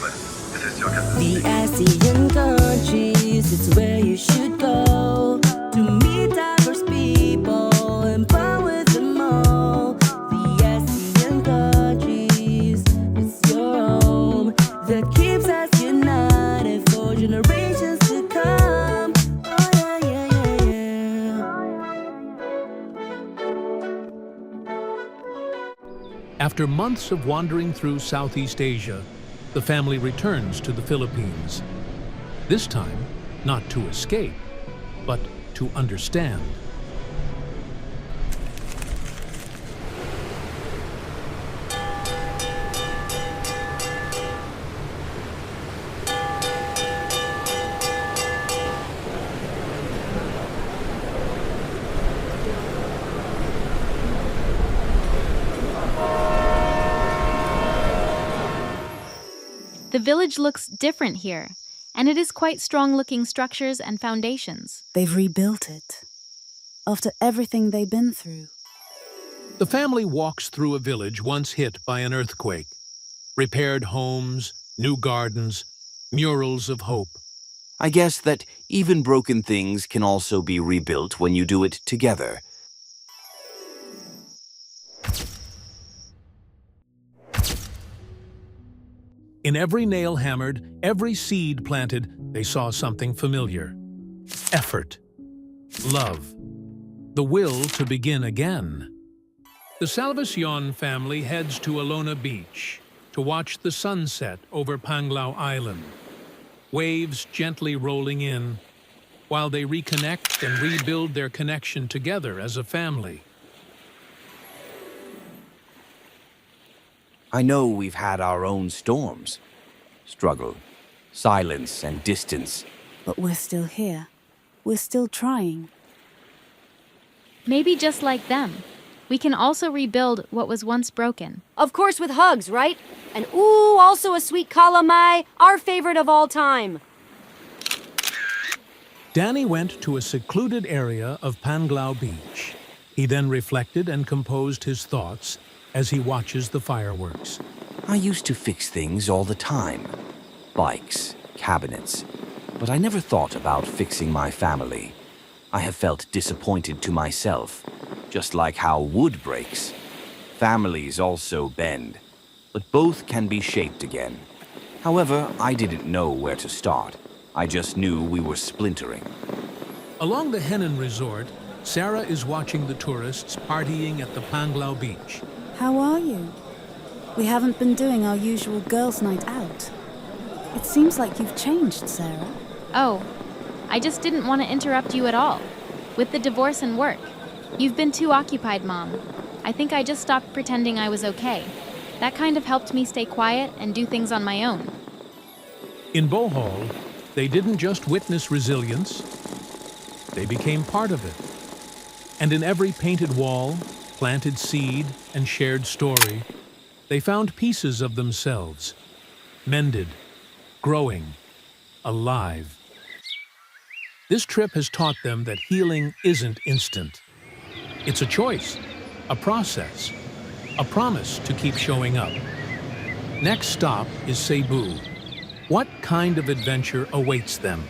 The ASEAN countries, it's where you should go to meet diverse people and bond with them all. The ASEAN countries, it's your home that keeps us united for generations to come. Oh yeah, yeah, yeah, yeah. After months of wandering through Southeast Asia, the family returns to the Philippines. This time, not to escape, but to understand. The village looks different here, and it is quite strong-looking structures and foundations. They've rebuilt it after everything they've been through. The family walks through a village once hit by an earthquake. Repaired homes, new gardens, murals of hope. I guess that even broken things can also be rebuilt when you do it together. In every nail hammered, every seed planted, they saw something familiar. Effort. Love. The will to begin again. The Salvacion family heads to Alona Beach to watch the sunset over Panglao Island. Waves gently rolling in, while they reconnect and rebuild their connection together as a family. I know we've had our own storms. Struggle, silence, and distance. But we're still here. We're still trying. Maybe just like them, we can also rebuild what was once broken. Of course with hugs, right? And ooh, also a sweet calamai, our favorite of all time. Dani went to a secluded area of Panglao Beach. He then reflected and composed his thoughts as he watches the fireworks. I used to fix things all the time. Bikes, cabinets. But I never thought about fixing my family. I have felt disappointed to myself, just like how wood breaks. Families also bend, but both can be shaped again. However, I didn't know where to start. I just knew we were splintering. Along the Henan Resort, Sarah is watching the tourists partying at the Panglao Beach. How are you? We haven't been doing our usual girls' night out. It seems like you've changed, Sarah. Oh, I just didn't want to interrupt you at all. With the divorce and work. You've been too occupied, Mom. I think I just stopped pretending I was okay. That kind of helped me stay quiet and do things on my own. In Bohol, they didn't just witness resilience, they became part of it. And in every painted wall, planted seed, and shared story, they found pieces of themselves, mended, growing, alive. This trip has taught them that healing isn't instant. It's a choice, a process, a promise to keep showing up. Next stop is Cebu. What kind of adventure awaits them?